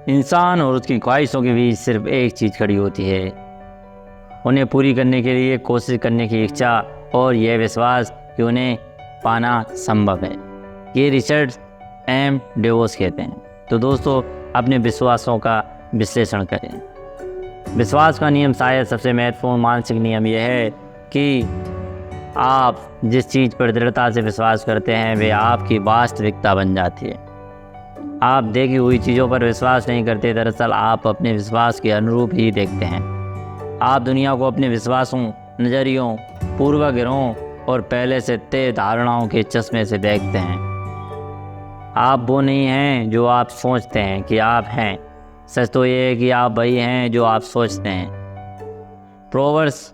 इंसान और उसकी ख्वाहिशों के बीच सिर्फ एक चीज़ खड़ी होती है, उन्हें पूरी करने के लिए कोशिश करने की इच्छा और यह विश्वास कि उन्हें पाना संभव है। ये रिचर्ड एम डेवोस कहते हैं। तो दोस्तों, अपने विश्वासों का विश्लेषण करें। विश्वास का नियम शायद सबसे महत्वपूर्ण मानसिक नियम यह है कि आप जिस चीज़ पर दृढ़ता से विश्वास करते हैं वे आपकी वास्तविकता बन जाती है। आप देखी हुई चीज़ों पर विश्वास नहीं करते, दरअसल आप अपने विश्वास के अनुरूप ही देखते हैं। आप दुनिया को अपने विश्वासों, नज़रियों, पूर्वाग्रहों और पहले से तय धारणाओं के चश्मे से देखते हैं। आप वो नहीं हैं जो आप सोचते हैं कि आप हैं। सच तो ये है कि आप वही हैं जो आप सोचते हैं। प्रोवर्ब्स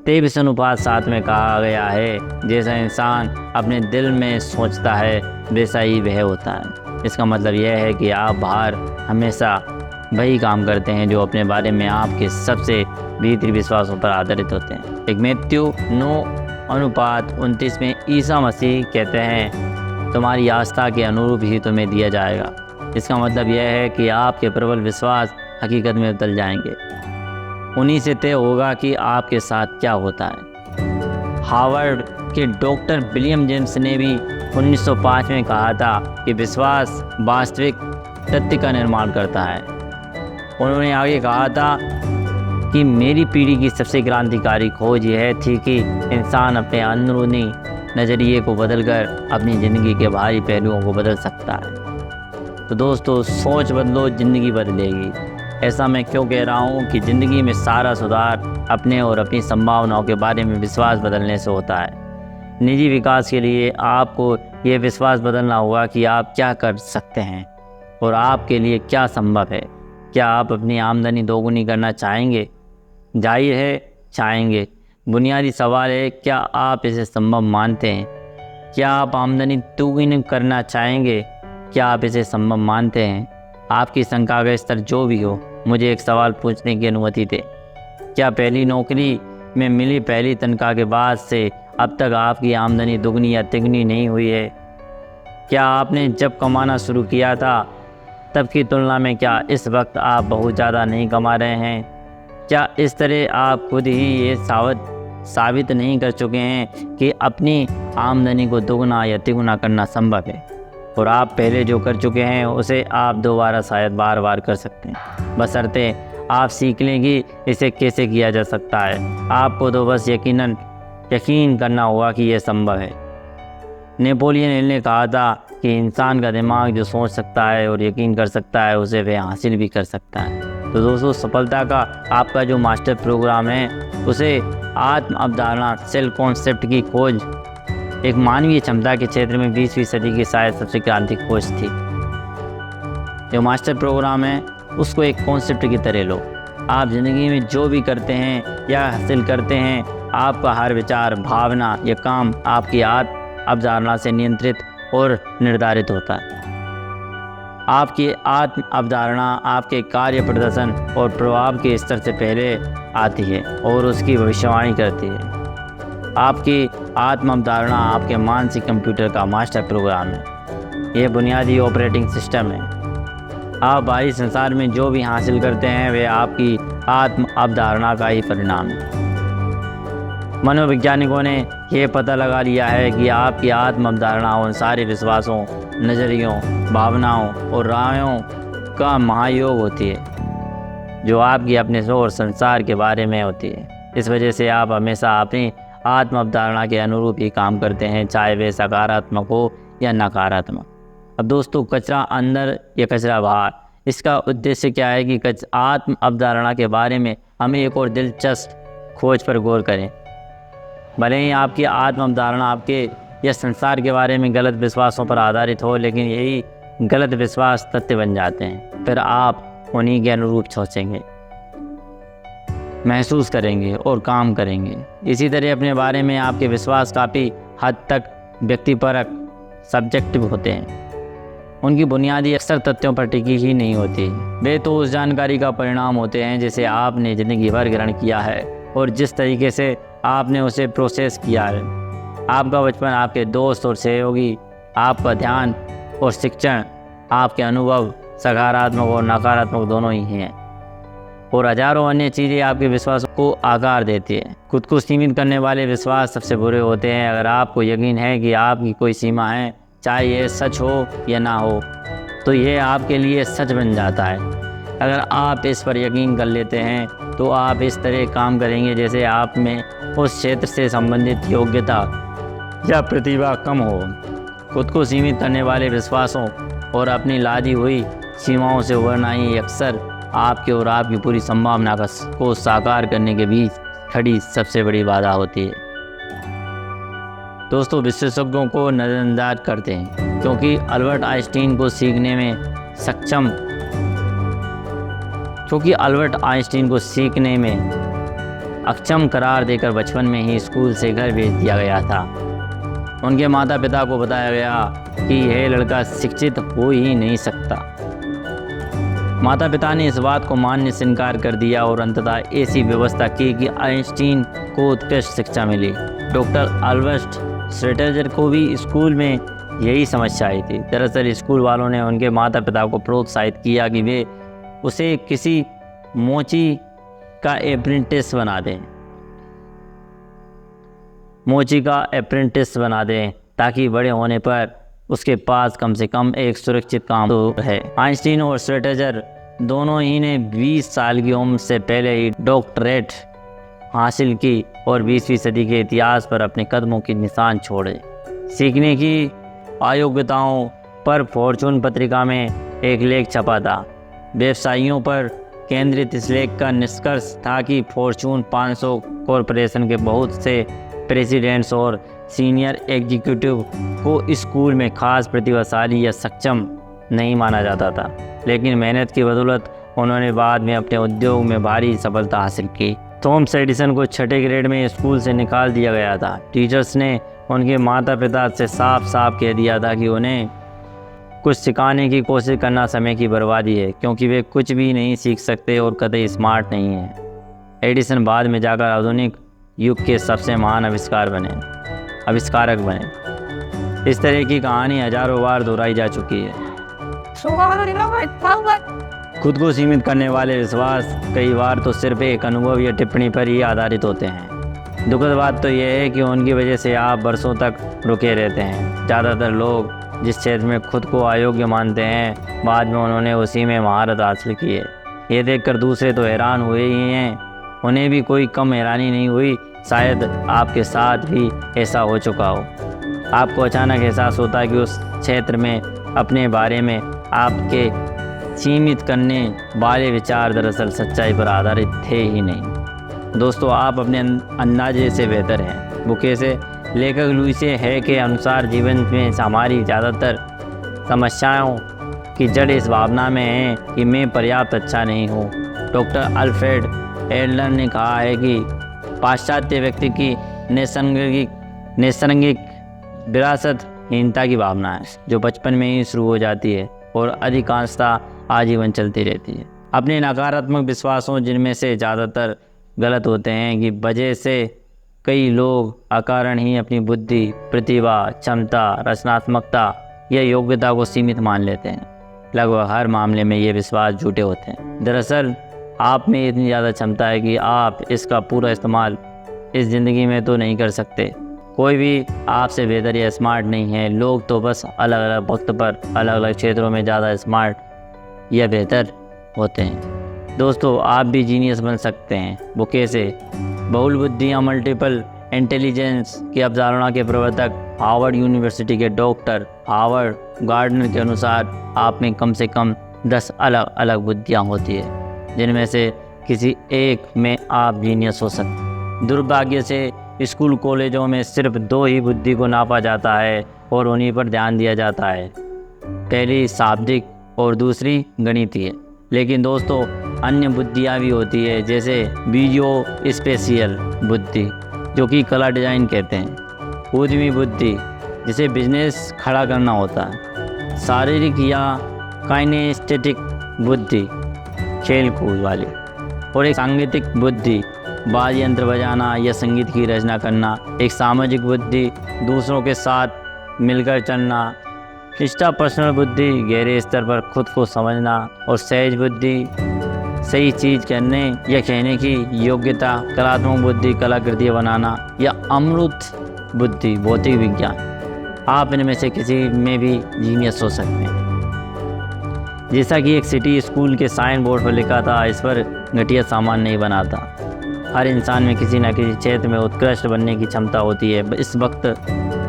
23:7 में कहा गया है, जैसा इंसान अपने दिल में सोचता है वैसा ही वह होता है। इसका मतलब यह है कि आप बाहर हमेशा वही काम करते हैं जो अपने बारे में आपके सबसे भीतरी विश्वासों पर आधारित होते हैं। एक मत्ती 9:29 में ईसा मसीह कहते हैं, तुम्हारी आस्था के अनुरूप ही तुम्हें दिया जाएगा। इसका मतलब यह है कि आपके प्रबल विश्वास हकीकत में बदल जाएंगे। उन्हीं से तय होगा कि आपके साथ क्या होता है। हार्वर्ड के डॉक्टर विलियम जेम्स ने भी 1905 में कहा था कि विश्वास वास्तविक तथ्य का निर्माण करता है। उन्होंने आगे कहा था कि मेरी पीढ़ी की सबसे क्रांतिकारी खोज यह थी कि इंसान अपने अंदरूनी नज़रिए को बदलकर अपनी ज़िंदगी के बाहरी पहलुओं को बदल सकता है। तो दोस्तों, सोच बदलो, ज़िंदगी बदलेगी। ऐसा मैं क्यों कह रहा हूँ कि ज़िंदगी में सारा सुधार अपने और अपनी संभावनाओं के बारे में विश्वास बदलने से होता है। निजी विकास के लिए आपको ये विश्वास बदलना होगा कि आप क्या कर सकते हैं और आपके लिए क्या संभव है। क्या आप अपनी आमदनी दोगुनी करना चाहेंगे? जाहिर है चाहेंगे। बुनियादी सवाल है, क्या आप इसे संभव मानते हैं? क्या आप आमदनी दोगुनी करना चाहेंगे? क्या आप इसे संभव मानते हैं? आपकी शंका का स्तर जो भी हो, मुझे एक सवाल पूछने की अनुमति दें। क्या पहली नौकरी में मिली पहली तनख्वाह के बाद से अब तक आपकी आमदनी दुगनी या तिगुनी नहीं हुई है? क्या आपने जब कमाना शुरू किया था तब की तुलना में क्या इस वक्त आप बहुत ज़्यादा नहीं कमा रहे हैं? क्या इस तरह आप खुद ही ये साबित नहीं कर चुके हैं कि अपनी आमदनी को दुगना या तिगुना करना संभव है? और आप पहले जो कर चुके हैं उसे आप दोबारा शायद बार बार कर सकते हैं, बशर्ते आप सीख लें कि इसे कैसे किया जा सकता है। आपको तो बस यकीन करना होगा कि यह संभव है। नेपोलियन हिल ने कहा था कि इंसान का दिमाग जो सोच सकता है और यकीन कर सकता है उसे वह हासिल भी कर सकता है। तो दोस्तों, सफलता का आपका जो मास्टर प्रोग्राम है उसे आत्म अवधारणा, सेल्फ कॉन्सेप्ट की खोज एक मानवीय क्षमता के क्षेत्र में 20वीं सदी की शायद सबसे क्रांतिकारी खोज थी। जो मास्टर प्रोग्राम है उसको एक कॉन्सेप्ट की तरह लो। आप ज़िंदगी में जो भी करते हैं या हासिल करते हैं, आपका हर विचार, भावना या काम आपकी आत्म अवधारणा से नियंत्रित और निर्धारित होता है। आपकी आत्म अवधारणा आपके कार्य प्रदर्शन और प्रभाव के स्तर से पहले आती है और उसकी भविष्यवाणी करती है। आपकी आत्म अवधारणा आपके मानसिक कंप्यूटर का मास्टर प्रोग्राम है। यह बुनियादी ऑपरेटिंग सिस्टम है। आप बाहरी संसार में जो भी हासिल करते हैं वे आपकी आत्म अवधारणा का ही परिणाम है। मनोवैज्ञानिकों ने यह पता लगा लिया है कि आपकी आत्म अवधारणा उन सारे विश्वासों, नज़रियों, भावनाओं और रायों का महायोग होती है जो आपकी अपने और संसार के बारे में होती है। इस वजह से आप हमेशा अपनी आत्म अवधारणा के अनुरूप ही काम करते हैं, चाहे वे सकारात्मक हो या नकारात्मक। अब दोस्तों, कचरा अंदर या कचरा बाहर, इसका उद्देश्य क्या है कि आत्म अवधारणा के बारे में हम एक और दिलचस्प खोज पर गौर करें। भले ही आपकी आत्म अवधारणा आपके या संसार के बारे में गलत विश्वासों पर आधारित हो, लेकिन यही गलत विश्वास तथ्य बन जाते हैं। फिर आप उन्हीं के अनुरूप सोचेंगे, महसूस करेंगे और काम करेंगे। इसी तरह अपने बारे में आपके विश्वास काफ़ी हद तक व्यक्तिपरक, सब्जेक्टिव होते हैं। उनकी बुनियादी अक्सर तथ्यों पर टिकी ही नहीं होती। वे तो उस जानकारी का परिणाम होते हैं जिसे आपने ज़िंदगी भर ग्रहण किया है और जिस तरीके से आपने उसे प्रोसेस किया है। आपका बचपन, आपके दोस्त और सहयोगी, आपका ध्यान और शिक्षण, आपके अनुभव, सकारात्मक और नकारात्मक दोनों ही हैं, और हजारों अन्य चीज़ें आपके विश्वास को आकार देती है। खुद को सीमित करने वाले विश्वास सबसे बुरे होते हैं। अगर आपको यकीन है कि आपकी कोई सीमा है, चाहे यह सच हो या ना हो, तो यह आपके लिए सच बन जाता है। अगर आप इस पर यकीन कर लेते हैं तो आप इस तरह काम करेंगे जैसे आप में उस क्षेत्र से संबंधित योग्यता या प्रतिभा कम हो। खुद को सीमित करने वाले विश्वासों और अपनी लादी हुई सीमाओं से उभरना ही अक्सर आपके और आपकी पूरी संभावना को साकार करने के बीच खड़ी सबसे बड़ी बाधा होती है। दोस्तों, विशेषज्ञों को नज़रअंदाज करते हैं क्योंकि अल्बर्ट आइंस्टीन को सीखने में अक्षम करार देकर बचपन में ही स्कूल से घर भेज दिया गया था। उनके माता पिता को बताया गया कि यह लड़का शिक्षित हो ही नहीं सकता। माता पिता ने इस बात को मानने से इनकार कर दिया और अंततः ऐसी व्यवस्था की कि आइंस्टीन को उत्कृष्ट शिक्षा मिली। डॉक्टर अल्बर्ट श्रोडिंगर को भी स्कूल में यही समस्या आई थी। दरअसल स्कूल वालों ने उनके माता पिता को प्रोत्साहित किया कि वे उसे किसी मोची का अप्रेंटिस बना दें ताकि बड़े होने पर उसके पास कम से कम एक सुरक्षित काम तो है। आइंस्टीन और श्रोडिंगर दोनों ही ने 20 साल की उम्र से पहले ही डॉक्टरेट हासिल की और 20वीं सदी के इतिहास पर अपने कदमों के निशान छोड़े। सीखने की अयोग्यताओं पर फॉर्चून पत्रिका में एक लेख छपा था। व्यवसायियों पर केंद्रित इस लेख का निष्कर्ष था कि फॉर्चून 500 कॉरपोरेशन के बहुत से प्रेसिडेंट्स और सीनियर एग्जीक्यूटिव को स्कूल में खास प्रतिभाशाली या सक्षम नहीं माना जाता था, लेकिन मेहनत की बदौलत उन्होंने बाद में अपने उद्योग में भारी सफलता हासिल की। थॉमस एडिसन को 6ठे ग्रेड में स्कूल से निकाल दिया गया था। टीचर्स ने उनके माता पिता से साफ साफ कह दिया था कि उन्हें कुछ सिखाने की कोशिश करना समय की बर्बादी है, क्योंकि वे कुछ भी नहीं सीख सकते और कतई स्मार्ट नहीं हैं। एडिसन बाद में जाकर आधुनिक युग के सबसे महान आविष्कारक बने। इस तरह की कहानी हजारों बार दोहराई जा चुकी है। खुद को सीमित करने वाले विश्वास कई बार तो सिर्फ एक अनुभव या टिप्पणी पर ही आधारित होते हैं। दुखद बात तो यह है कि उनकी वजह से आप वर्षों तक रुके रहते हैं। ज़्यादातर लोग जिस क्षेत्र में खुद को अयोग्य मानते हैं, बाद में उन्होंने उसी में महारत हासिल की है। ये देखकर दूसरे तो हैरान हुए ही हैं, उन्हें भी कोई कम हैरानी नहीं हुई। शायद आपके साथ भी ऐसा हो चुका हो। आपको अचानक एहसास होता है कि उस क्षेत्र में अपने बारे में आपके सीमित करने वाले विचार दरअसल सच्चाई पर आधारित थे ही नहीं। दोस्तों, आप अपने अंदाजे से बेहतर हैं। बुके से लेखक लुईस है के अनुसार जीवन में हमारी ज़्यादातर समस्याओं की जड़ इस भावना में है कि मैं पर्याप्त अच्छा नहीं हूँ। डॉक्टर अल्फ्रेड एडलर ने कहा है कि पाश्चात्य व्यक्ति की नैसर्गिक विरासतहीनता की भावना है, जो बचपन में ही शुरू हो जाती है और अधिकांशतः आजीवन चलती रहती है। अपने नकारात्मक विश्वासों, जिनमें से ज़्यादातर गलत होते हैं, की वजह से कई लोग अकारण ही अपनी बुद्धि, प्रतिभा, क्षमता, रचनात्मकता या योग्यता को सीमित मान लेते हैं। लगभग हर मामले में ये विश्वास झूठे होते हैं। दरअसल आप में इतनी ज़्यादा क्षमता है कि आप इसका पूरा इस्तेमाल इस ज़िंदगी में तो नहीं कर सकते। कोई भी आपसे बेहतर या स्मार्ट नहीं है। लोग तो बस अलग अलग वक्त पर अलग अलग क्षेत्रों में ज़्यादा स्मार्ट या बेहतर होते हैं। दोस्तों, आप भी जीनियस बन सकते हैं। वो कैसे? बहुल बुद्धि या मल्टीपल इंटेलिजेंस की अवधारणा के प्रवर्तक हार्वर्ड यूनिवर्सिटी के डॉक्टर हावर्ड गार्डनर के अनुसार आप में कम से कम 10 अलग अलग बुद्धियाँ होती है, जिनमें से किसी एक में आप जीनियस हो सकते। दुर्भाग्य से स्कूल कॉलेजों में सिर्फ 2 ही बुद्धि को नापा जाता है और उन्हीं पर ध्यान दिया जाता है। पहली शाब्दिक और दूसरी गणितीय। लेकिन दोस्तों, अन्य बुद्धियाँ भी होती है, जैसे विजुओ स्पेशियल बुद्धि, जो कि कला डिज़ाइन कहते हैं। उद्यमी बुद्धि, जिसे बिजनेस खड़ा करना होता है। शारीरिक या काइनेस्थेटिक बुद्धि, खेल कूद वाली। और एक सांगीतिक बुद्धि, वाद्य यंत्र बजाना या संगीत की रचना करना। एक सामाजिक बुद्धि, दूसरों के साथ मिलकर चलना, इंट्रापर्सनल बुद्धि गहरे स्तर पर खुद को समझना और सहज बुद्धि सही चीज़ करने या कहने की योग्यता, कलात्मक बुद्धि कलाकृतियाँ बनाना या अमूर्त बुद्धि भौतिक विज्ञान। आप इनमें से किसी में भी जीनियस हो सकते हैं। जैसा कि एक सिटी स्कूल के साइन बोर्ड पर लिखा था, इस पर घटिया सामान नहीं बनाता। हर इंसान में किसी न किसी क्षेत्र में उत्कृष्ट बनने की क्षमता होती है। इस वक्त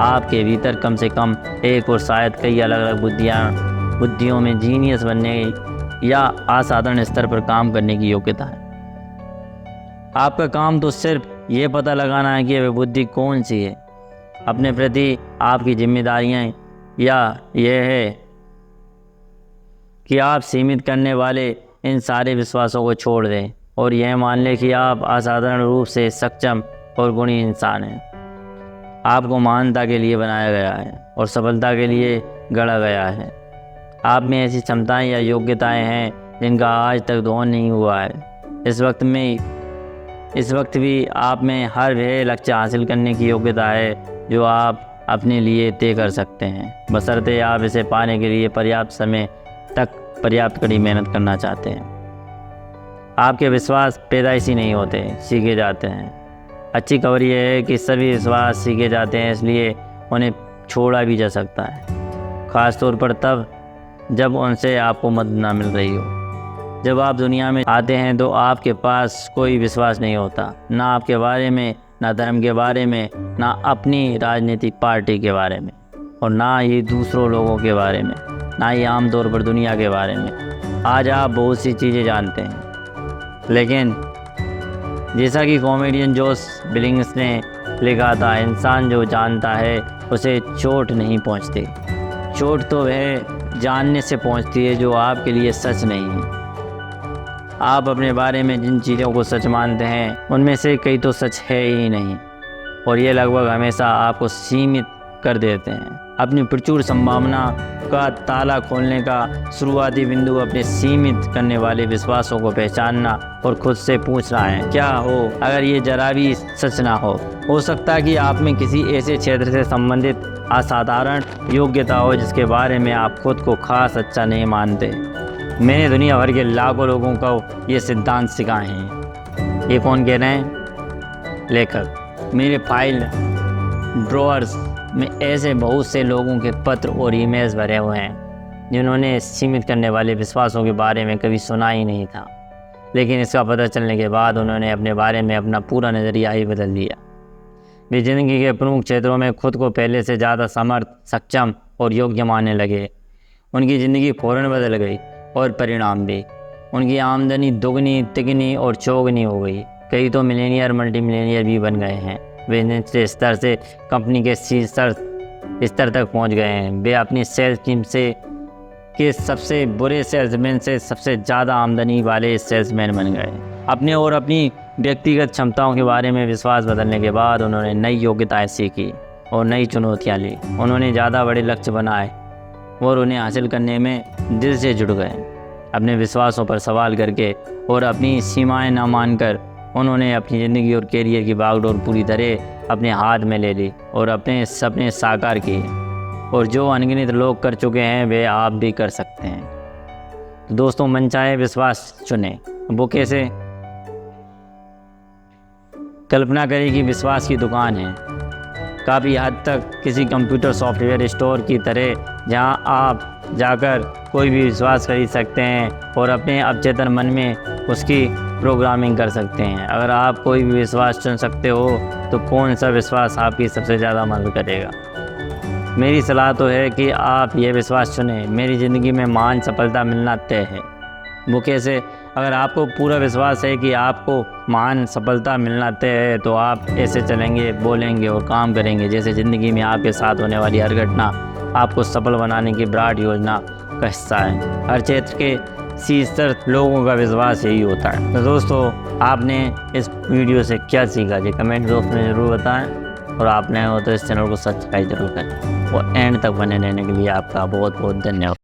आपके भीतर कम से कम एक और शायद कई अलग अलग बुद्धियों में जीनियस बनने या असाधारण स्तर पर काम करने की योग्यता है। आपका काम तो सिर्फ ये पता लगाना है कि वह बुद्धि कौन सी है। अपने प्रति आपकी जिम्मेदारियां या यह है कि आप सीमित करने वाले इन सारे विश्वासों को छोड़ दें और यह मान लें कि आप असाधारण रूप से सक्षम और गुणी इंसान हैं। आपको महानता के लिए बनाया गया है और सफलता के लिए गढ़ा गया है। आप में ऐसी क्षमताएं या योग्यताएं हैं जिनका आज तक दोहन नहीं हुआ है। इस वक्त भी आप में हर वह लक्ष्य हासिल करने की योग्यता है जो आप अपने लिए तय कर सकते हैं, बशर्ते आप इसे पाने के लिए पर्याप्त समय तक पर्याप्त कड़ी मेहनत करना चाहते हैं। आपके विश्वास पैदाइशी नहीं होते, सीखे जाते हैं। अच्छी खबर यह है कि सभी विश्वास सीखे जाते हैं, इसलिए उन्हें छोड़ा भी जा सकता है, ख़ास तौर पर तब जब उनसे आपको मदद ना मिल रही हो। जब आप दुनिया में आते हैं तो आपके पास कोई विश्वास नहीं होता, ना आपके बारे में, ना धर्म के बारे में, ना अपनी राजनीतिक पार्टी के बारे में, और ना ही दूसरों लोगों के बारे में, ना ही आमतौर पर दुनिया के बारे में। आज आप बहुत सी चीज़ें जानते हैं, लेकिन जैसा कि कॉमेडियन जोश बिलिंग्स ने लिखा था, इंसान जो जानता है उसे चोट नहीं पहुंचती। चोट तो वह जानने से पहुंचती है जो आपके लिए सच नहीं है। आप अपने बारे में जिन चीज़ों को सच मानते हैं उनमें से कई तो सच है ही नहीं, और ये लगभग हमेशा आपको सीमित कर देते हैं। अपनी प्रचुर संभावना का ताला खोलने का शुरुआती बिंदु अपने सीमित करने वाले विश्वासों को पहचानना और खुद से पूछना है, क्या हो अगर ये जरा भी सच ना हो सकता है कि आप में किसी ऐसे क्षेत्र से संबंधित असाधारण योग्यता हो जिसके बारे में आप खुद को खास अच्छा नहीं मानते। मैंने दुनिया भर के लाखों लोगों को ये सिद्धांत सिखाए हैं। ये कौन कह रहे हैं? लेखक। मेरे फाइल ड्रॉअर्स में ऐसे बहुत से लोगों के पत्र और ईमेल्स भरे हुए हैं जिन्होंने सीमित करने वाले विश्वासों के बारे में कभी सुना ही नहीं था, लेकिन इसका पता चलने के बाद उन्होंने अपने बारे में अपना पूरा नज़रिया ही बदल दिया। वे ज़िंदगी के प्रमुख क्षेत्रों में खुद को पहले से ज़्यादा समर्थ, सक्षम और योग्य मानने लगे। उनकी ज़िंदगी फ़ौरन बदल गई और परिणाम भी। उनकी आमदनी दुगनी, तिगनी और चौगनी हो गई। कई तो मिलेनियर, मल्टी मिलेनियर भी बन गए हैं। वे निचले स्तर से कंपनी के स्तर तक पहुंच गए हैं। वे अपनी सेल्स टीम के सबसे बुरे सेल्समैन से सबसे ज़्यादा आमदनी वाले सेल्समैन बन गए। अपने और अपनी व्यक्तिगत क्षमताओं के बारे में विश्वास बदलने के बाद उन्होंने नई योग्यताएं सीखी और नई चुनौतियां ली। उन्होंने ज़्यादा बड़े लक्ष्य बनाए और उन्हें हासिल करने में दिल से जुड़ गए। अपने विश्वासों पर सवाल करके और अपनी सीमाएं न मानकर उन्होंने अपनी ज़िंदगी और कैरियर की बागडोर पूरी तरह अपने हाथ में ले ली और अपने सपने साकार किए। और जो अनगिनत लोग कर चुके हैं वे आप भी कर सकते हैं। तो दोस्तों, मनचाहे विश्वास चुनें। वो कैसे? कल्पना करें कि विश्वास की दुकान है, काफ़ी हद तक किसी कंप्यूटर सॉफ्टवेयर स्टोर की तरह, जहां आप जाकर कोई भी विश्वास खरीद सकते हैं और अपने अवचेतन मन में उसकी प्रोग्रामिंग कर सकते हैं। अगर आप कोई भी विश्वास चुन सकते हो तो कौन सा विश्वास आपकी सबसे ज़्यादा मदद करेगा? मेरी सलाह तो है कि आप ये विश्वास चुनें, मेरी ज़िंदगी में महान सफलता मिलना तय है। वो कैसे? अगर आपको पूरा विश्वास है कि आपको महान सफलता मिलना तय है तो आप ऐसे चलेंगे, बोलेंगे और काम करेंगे जैसे ज़िंदगी में आपके साथ होने वाली हर घटना आपको सफल बनाने की विराट योजना का हिस्सा है। हर क्षेत्र के सीसर लोगों का विश्वास यही होता है। तो दोस्तों, आपने इस वीडियो से क्या सीखा जी कमेंट बॉक्स में ज़रूर बताएं, और आप नए हो तो इस चैनल को सब्सक्राइब जरूर करें। और एंड तक बने रहने के लिए आपका बहुत बहुत धन्यवाद।